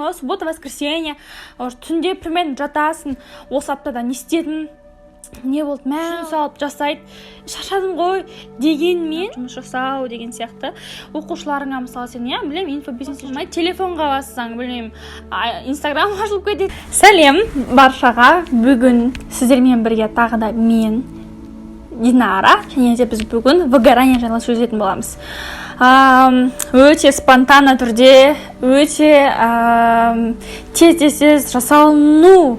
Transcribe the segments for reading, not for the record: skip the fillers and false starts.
Суббота, воскресенье, түнде примерно жатасың, осы аптада не істедің, не болды, мән салып жасайды, шаршадым ғой дегенмен жұмыс жасау деген сияқты. Оқушыларыңа мысалы сен, білем, инфобизнес жасамай, телефонға бассаң, білем, инстаграм ашылып кетеді. Сәлем баршаға, бүгін сіздермен бірге тағы да мен Динара, және де біз бүгін выгорание жайлы сөйлесетін боламыз. Өте спонтанно түрде, өте тез жасалыну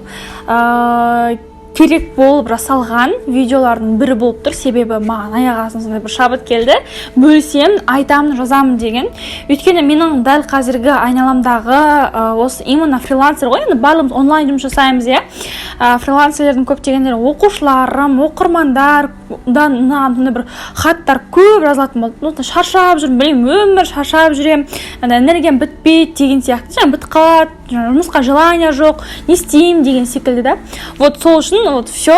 керек болып жасалған видеолардың бірі болып тұр. Себебі маған аяқ астынан бір шабыт келді. Бөлсем, айтамын, жазамын деген. Өйткені менің дәл қазіргі айналамдағы осы именно фрилансер ғой, енді барлығымыз онлайн жұмыс жасаймыз, фрилансерлердің көптегендері оқушыларым, оқырмандардан бір хаттар көп жазылатын болды. Шаршап жүрмін, білем, өмір шаршап жүрем, энергиям бітпейді деген сияқты. Бітіп қалады, жұмысқа желание жоқ, не істеймін деген секілді да. Вот сол үшін все,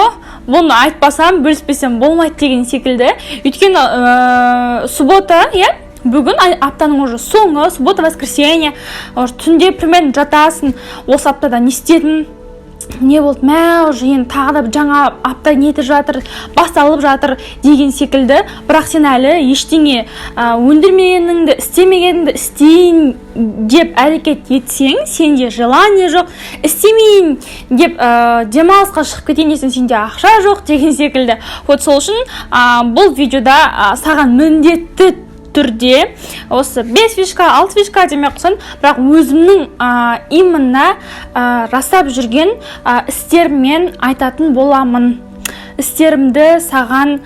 бұны айтпасам, бөліспесем болмайды деген секілді. Өйткені суббота, бүгін аптаның уже соңы, суббота, воскресенье, түнде примерно жатасың, осы аптада не істедің, не болды, уже енді тағы да жаңа апта нетіп жатыр, басталып жатыр деген секілді. Бірақ сен әлі ештеңе өндірмегеніңді, істемегеніңді істейін деп әрекет етсең, сенде желание жоқ, істемейін деп демалысқа шығып кетейін десең, сенде ақша жоқ деген секілді. Вот сол үшін бұл видеода саған міндетті түрде осы 5 фишка, 6 фишка демей қойсын, бірақ өзімнің именно жасап жүрген істеріммен айтатын боламын. Істерімді саған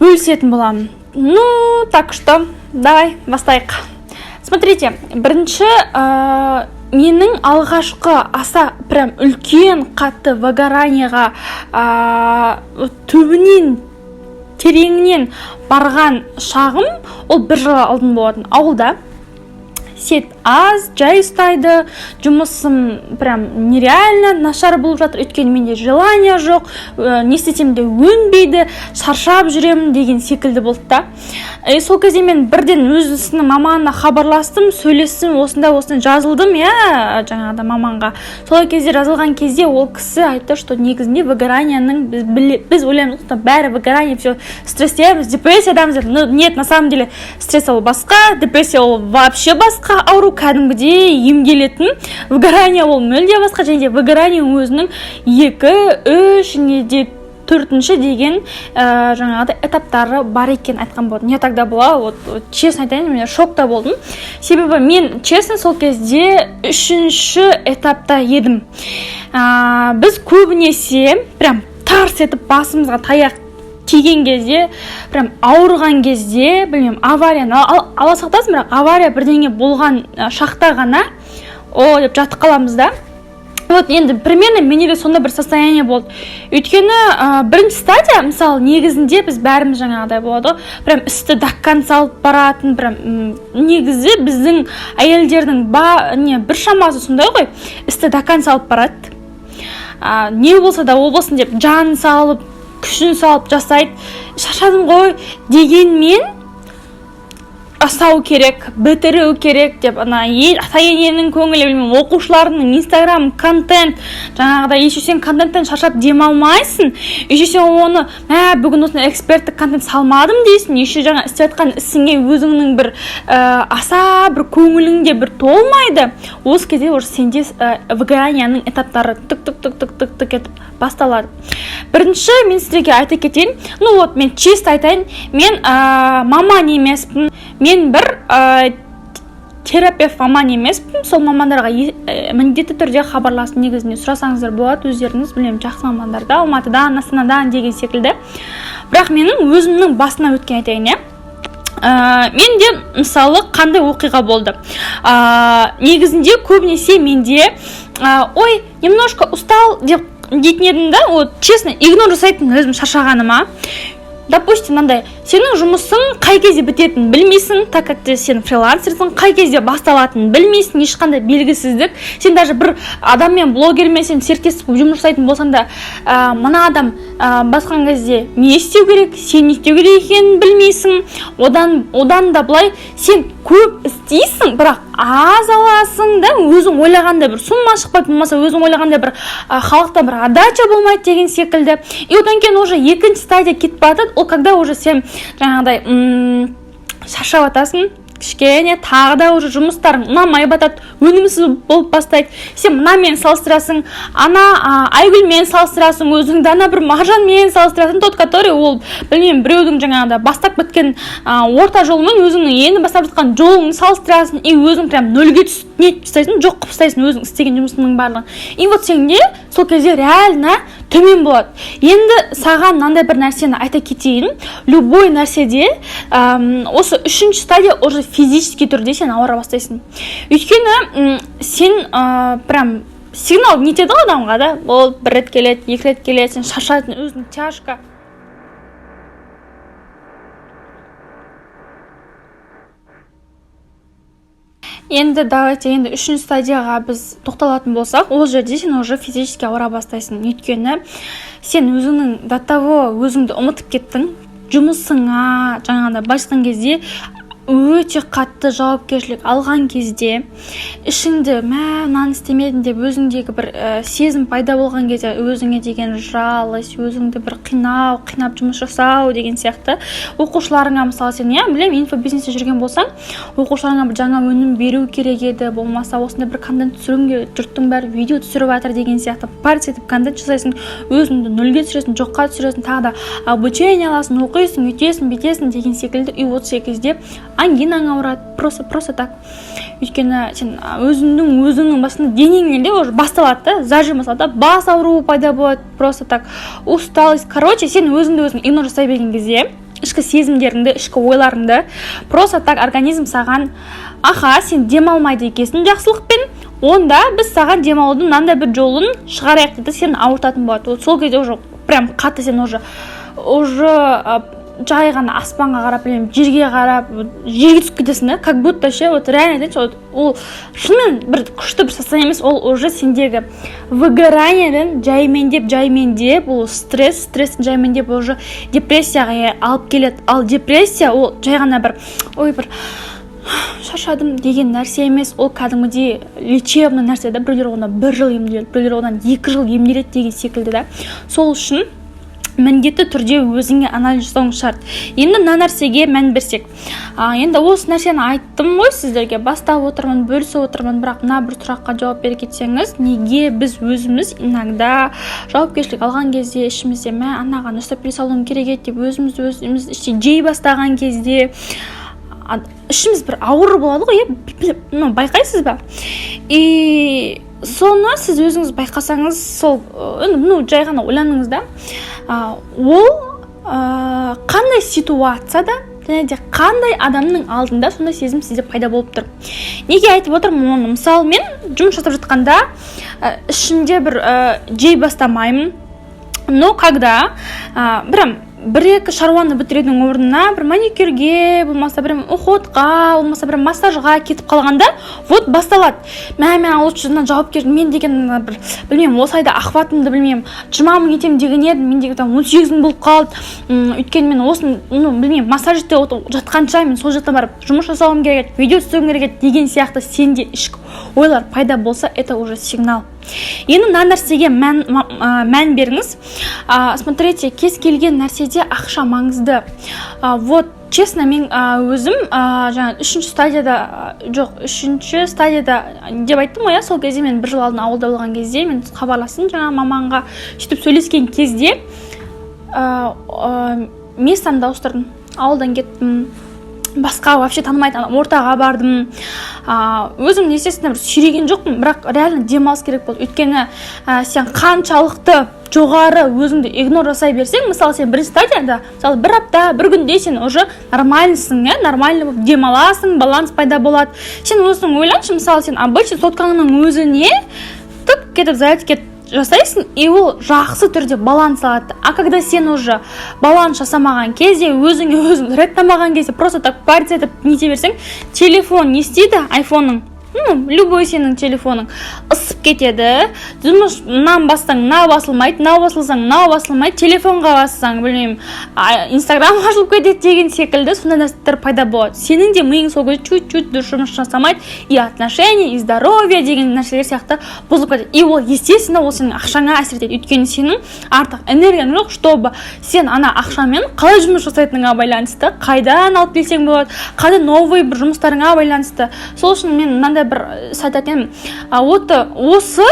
бөлісетін боламын. Так что, давай, бастайық. Смотрите, бірінші менің алғашқы аса прям үлкен қатты выгораниеға түбінен тереңінен барған шағым, ол 1 жыл алдын болатын. Ауылда свет аз, жай ұстайды, жұмысым прям нереально нашар болып жатыр, өйткені менде желание жоқ, не істесем де өнбейді, шаршап жүремін деген секілді болды да. Сол кезде мен бірден өзінің маманына хабарластым, сөйлестім, осындай жазылдым, жаңағыда маманға. Сол кезде жазылған кезде ол кісі айтты, что негізінде выгоранияның, біз ойлаймыз, бәрі выгорание, все стресстеміз, депрессиядамыз. Нет, на самом деле стресс ол басқа, депрессия ол вообще басқа ауру, кәдімгідей емделетін. Выгорание ол мүлде басқа, және де выгорание өзінің 2, 3, не де 4-ші деген жаңағыда этаптары бар екен айтқан болдым. Я тогда была, честно айтайын, мен шокта болдым. Себебі мен, честно, сол кезде 3-ші этапта едім. Біз көбінесе прям тарс етіп басымызға таяқ тиген кезде, прям ауырған кезде, білмеймін, аварияны ала сақтасын, бірақ авария бірдеңе болған шақта ғана деп жатып қаламыз да. Вот енді примерно менде сонда бір состояние болды. Өйткені бірінші стадия, мысалы, негізінде біз бәріміз жаңағыдай болады, прям істі даккан салып баратын, прям негізі біздің әйелдердің бір шамасы сондай ғой, істі даккан салып барады. Не болса да ол болсын деп жан салып, күшін салып жасайды. Шаршадым ғой дегенмен жасау керек, бітіру керек деп ата-ененің көңілі, оқушыларының инстаграм контент, жаңағыда еш сен контенттен шаршап демалмайсың, еш сен оны бүгін осындай эксперттік контент салмадым дейсің, еш жаңа істеткен ісіңе өзіңнің бір аса бір көңіліңде бір толмайды. Осы кезде уже сенде выгоранияның этаптары тік етіп басталады. Бірінші мен сіздерге айта кетейін, мен чест айтайын, мен маман емеспін, мен бір терапевт маман емеспін. Сол мамандарға міндетті түрде хабарласып негізінде сұрасаңыздар болады, өздеріңіз, білем, жақсы мамандарда, Алматыдан, Астанадан деген секілді. Бірақ менің өзімнің басына өткен айтайын, менде мысалы қандай оқиға болды. Негізінде көбінесе менде немножко устал дейтін едім да, честно, игнор жасайтын өзім шаршағаныма. Допустим, мынандай сенің жұмысың қай кезде бітетінін білмейсің, так как сен фрилансерсың, қай кезде басталатынын білмейсің, ешқандай белгісіздік. Сен даже бір адаммен, блогермен сен серіктес болып жұмыс жасайтын болсаң да, мына адам басқан кезде не істеу керек, сен не істеу керек екенін білмейсің. Одан да былай сен көп істейсің, бірақ аз аласың да, өзің ойлағандай бір сумма шықпайды, болмаса өзің ойлағандай бір халықта бір отдача болмайды деген секілді. И одан кейін уже екінші стадия кетіп барады, ол когда уже сен жаңағыдай шаршап атасың, кішкене тағы да уже жұмыстарың ұнамай батады, өнімсіз болып бастайды. Сен мынамен салыстырасың, Айгүлмен салыстырасың, өзіңді бір Маржанмен салыстырасың, тот который ол білмеймін біреудің жаңағыда бастап біткен орта жолымен өзіңнің енді бастап жатқан жолыңды салыстырасың, и өзің прям нөлге не тастайсың, жоқ қылып тастайсың өзің істеген жұмысыңның барлығын. И вот сенде сол кезде реально төмен болады. Енді саған мынандай бір нәрсені айта кетейін, любой нәрседе осы үшінші стадия уже физически түрде сен ауыра бастайсың. Өйткені сен прям сигнал нетеді ғой адамға да, ол бір рет келеді, екі рет келеді, сен шаршайсың, өзің тяжко. Енді давайте үшінші стадияға біз тоқталатын болсақ, ол жерде сен уже физически ауыра бастайсың. Өйткені сен өзіңнің до того өзіңді ұмытып кеттің, жұмысыңа жаңағыда басқан кезде өте қатты жауапкершілік алған кезде, ішіңді мынаны істемедім деп өзіңдегі бір сезім пайда болған кезде, өзіңе деген жалость, өзіңді бір қинап жұмыс жасау деген сияқты. Оқушыларыңа мысалы сен білемін, инфобизнесте жүрген болсаң, оқушыларыңа бір жаңа өнім беру керек еді, болмаса осындай бір контент түсіруге жұрттың бәрі видео түсіріп жатыр деген сияқты парс етіп контент жасайсың, өзіңді нөлге түсіресің, жоққа түсіресің, тағы да обучение аласың, оқисың, өйтесің, бүйтесің деген секілді. И вот сол кезде ангинаң ауырады, просто так. Өйткені сен өзіңнің басында денеңнен де уже басталады да, зажим басталады да, бас ауруы пайда болады, просто так. Усталость. Короче, сен өзіңді игнор жасай берген кезде, ішкі сезімдеріңді, ішкі ойларыңды, просто так организм саған, сен демалмайды екенсің жақсылықпен, онда біз саған демалудың мынандай бір жолын шығарайық дейді, сен ауыртатын болады. Сол кезде уже прям қатты сен уже жай ғана аспанға қарап, жерге қарап, жерге түсіп кетесің да, как будто вот реально айтайыншы, ол шынымен бір күшті бір состояние емес, ол уже сендегі выгораниеден жаймендеп, ол стресстің жаймендеп уже депрессияға алып келеді. Ал депрессия ол жай ғана бір шаршадым деген нәрсе емес, ол кәдімгідей лечебный нәрсе да, біреулер одан 1 жыл емделеді, біреулер одан 2 жыл емделеді деген секілді да. Сол үшін міндетті түрде өзіңе анализ жасауың шарт. Енді мына нәрсеге мән берсек. Енді осы нәрсені айттым ғой сіздерге, бастап отырмын, бөлісіп отырмын, бірақ мына бір сұраққа жауап бере кетсеңіз, неге біз өзіміз иногда жауапкершілік алған кезде ішімізде анаған ұстап бере салуым керек еді деп өзіміз іште жей бастаған кезде ішіміз бір ауыр болады ғой, байқайсыз ба? И соны сіз өзіңіз байқасаңыз, сол жай ғана ойланыңыз да, ол қандай ситуацияда және де қандай адамның алдында сондай сезім сізде пайда болып тұр. Неге айтып отырмын оны? Мысалы, мен жұмыс жасап жатқанда ішімде бір жей бастамаймын, но когда бір-екі шаруаны бітірудің орнына бір маникюрге, болмаса бір уходқа, болмаса бір массажға кетіп қалғанда, вот басталады. Мен лучше жауапкершілік, мен деген бір білмеймін, осы айда охватымды білмеймін, 20 мың етем деген едім, мен деген 18 мың болып қалды. Өйткені мен осын білмеймін, массаж ете жатқанша мен сол жақта барып жұмыс жасауым керек, видео түсіруім керек деген сияқты сенде ішкі ойлар пайда болса, это уже сигнал. Енді мына нәрсеге мән беріңіз. Смотрите, кез келген нәрседе ақша маңызды. Вот, честно, мен өзім үшінші стадияда деп айттым ғой, сол кезде мен 1 жыл алдын ауылда болған кезде мен хабарластым маманға, сөйтіп сөйлескен кезде местамды ауыстырдым, ауылдан кеттім, басқа вообще танымайтын ортаға бардым. Өзім естественно бір сүйреген жоқпын, бірақ реально демалыс керек болды. Өйткені сен қаншалықты жоғары өзіңді игнор жасай берсең, мысалы сен бірінші стадияда, мысалы 1 апта, 1 күнде сен уже нормальныйсың, нормально болып демаласың, баланс пайда болады. Сен өзің ойланшы, мысалы сен обычно соткаңның өзіне кетіп, жасайсың, и ол жақсы түрде баланс алады. А когда сен уже баланс жасамаған кезде, өзің реттамаған кезде, просто так париться етіп нете берсең, телефон не істейді? Айфонның, любой сенің телефоның ысып кетеді. Жұмыс мынан бассаң, мынау басылмайды, мынау басылсаң, мынау басылмайды, телефонға бассаң, білмеймін, Инстаграм ашылып кетеді деген секілді сондай нәрселер пайда болады. Сенің де миың сол кезде чуть-чуть дұрыс жұмыс жасамайды, и отношения, и здоровье деген нәрселер сияқты бұзылып кетеді. И ол естественно ол сенің ақшаңа әсер етеді. Өйткені сенің артық энергияң жоқ, чтобы сен ана ақшамен қалай жұмыс жасайтыныңа байланысты, қайдан алып келсең болады, қайда новый бір жұмыстарыңа байланысты. Сол үшін мен мынандай бір айтатын осы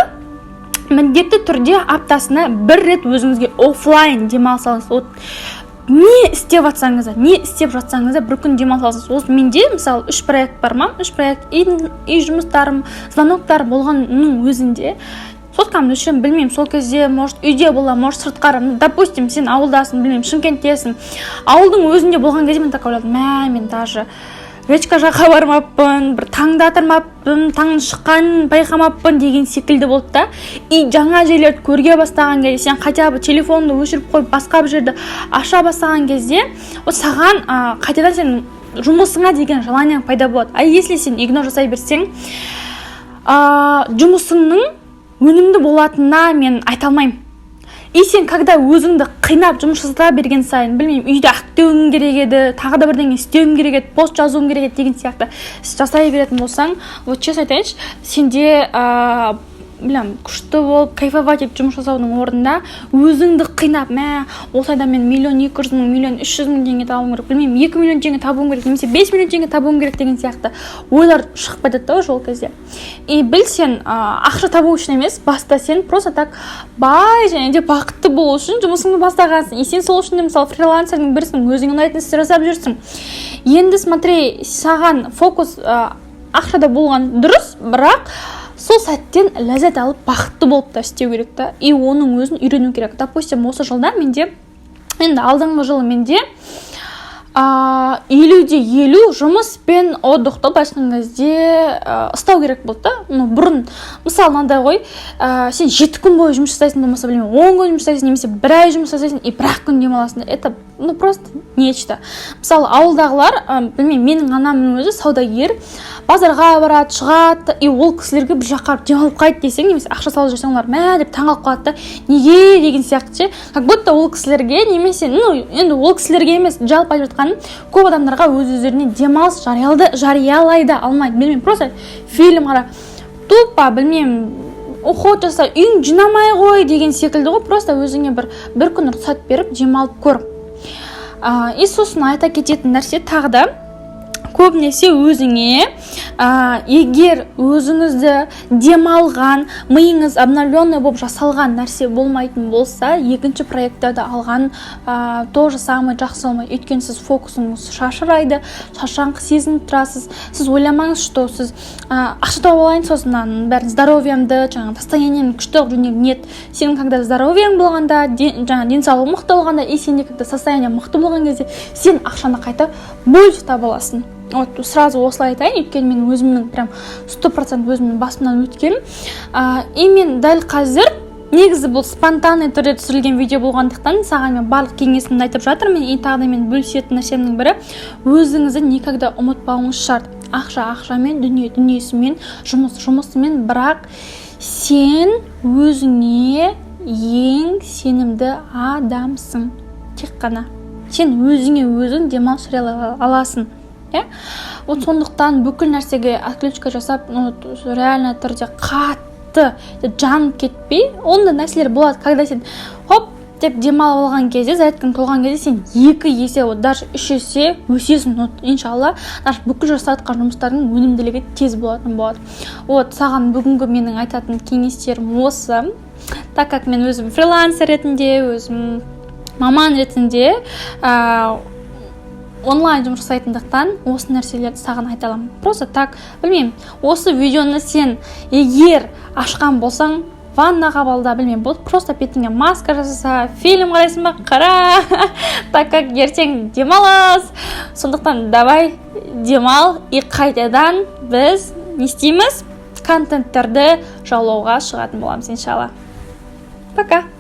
міндетті түрде аптасына бір рет өзіңізге офлайн демалыс алыңыз. Не істеп жатсаңыз, не істеп жатсаңыз бір күн демалыс алыңыз. Осы менде мысалы 3 проект бар ма? 3 проект үй жұмыстарым, звоноктар болғанның өзінде соткамды өшірем, білмеймін, сол кезде может үйде бола, может сыртқары, допустим, сен ауылдасың, білмеймін, Шымкенттесің. Ауылдың өзінде болған кезде мен так ойладым, мен даже речка жаққа бармаппын, бір таңда атырмаппын, таңның шыққанын байқамаппын деген секілді болды да. И жаңа жерлерді көрге бастаған кезде, сен хотя бы телефонды өшіріп қойып, басқа бір жерді аша бастаған кезде, саған қайтадан сен жұмысыңа деген желание пайда болады. А если сен игнор жасай берсең, жұмысыңның өнімді болатынына мен айта алмаймын. И сен когда өзіңді қинап жұмыс жасата берген сайын, білмеймін, үйде актеуің керек еді, тағы да бірдеңе істеуің керек еді, пост жазуың керек еді деген сияқты жасай беретін болсаң, вот честно айтайыншы, сенде күшті болып, кайфовать етіп жұмыс жасаудың орнында өзіңді қинап, осы айда мен 1.200.000, 1.300.000 теңге табуым керек, білмеймін, 2 миллион теңге табуым керек, немесе 5 миллион теңге табуым керек деген сияқты ойлар шығып кетеді да жол кезде. И біл, сен ақша табу үшін емес, баста сен просто так бай және де бақытты болу үшін жұмысыңды бастағансың. И сен сол үшін де мысалы фрилансердің бірісің, өзіңе ұнайтын істі жасап жүрсің. Енді смотри, саған фокус ақшада болған дұрыс, бірақ сол сәттен ләззат алып бақытты болып та істеу керек та, и оның өзін үйрену керек. Допустим, осы жылда менде, енді алдыңғы жылы менде 50-50 жұмыс пен отдықты басқан кезде ұстау керек болды да. Бұрын, мысалы, мынандай ғой, сен 7 күн бойы жұмыс жасайсың, болмаса білмеймін, 10 күн жұмыс жасайсың, немесе 1 ай жұмыс жасайсың, и 1 күн демаласың. Это просто нечто. Мысалы, ауылдағылар, білмеймін, менің анамның өзі саудагер, базарға барады, шығады, и ол кісілерге бір жаққа демалып қайт десең, немесе ақша салып жүрсең, олар деп таңғалып қалады да, неге деген сияқты, как будто ол кісілерге, немесе, енді ол кісілерге емес, жалпы айтып жатқаным, көп адамдарға өз-өздеріне демалыс жариялайды алмайды. Білмеймін, просто фильм қара, тупа, білмеймін, уход жаса, үйің жинамай қой деген секілді ғой, просто өзіңе бір күн рұқсат беріп демалып көр. И сосын айта кететін нәрсе тағы да, көбінесе өзіңе, егер өзіңізді демалған, миыңыз обновленный болып жасалған нәрсе болмайтын болса, екінші проекттарды алған тоже самый жақсы болмайды. Өйткені сіз фокусыңыз шашырайды, шаршаңқы сезініп тұрасыз. Сіз ойламаңыз, что сіз ақша тауып алайын, сосын бәрін здоровьямды, жаңағы состоянием күшті жүрген нет. Сенің когда здоровьяң болғанда, жаңағы денсаулығың мықты болғанда, и сенде когда состояние мықты болған кезде, сен ақшаны қайта бөліп таба аласың. Вот сразу осылай айтайын, өйткені мен өзімнің прям 100% өзімнің басымнан өткен. И мен дәл қазір негізі бұл спонтанный түрде түсірілген видео болғандықтан саған мен барлық кеңесімді айтып жатырмын. И тағы да мен бөлісетін нәрсемнің бірі, өзіңізді никогда ұмытпауыңыз шарт. Ақша ақшамен, дүние дүниесімен, жұмыс жұмысымен, бірақ сен өзіңе ең сенімді адамсың. Тек қана сен өзіңе өзің демалыс жариялай аласың. Вот сондықтан бүкіл нәрсеге отключка жасап, реально түрде қатты жанып кетпей, ондай нәрселер болады, когда сен хоп деп демалып алған кезде, зарядкаң толған кезде сен 2 есе, даже 3 есе өсесің, иншалла, даже бүкіл жасатқан жұмыстардың өнімділігі тез болатын болады. Вот саған бүгінгі менің айтатын кеңестерім осы. Так как мен өзім фрилансер ретінде, өзім маман ретінде онлайн жұмыс жасайтындықтан осы нәрселерді саған айта аламын. Просто так, білмеймін, осы видеоны сен егер ашқан болсаң, ваннаға балда, білмеймін, бұл просто бетіңе маска жасаса, фильм қарайсың ба, қара, так как ертең демалыс. Сондықтан давай демал, и қайтадан біз не істейміз? Контенттерді жалауға шығатын боламыз, иншалла. Пока.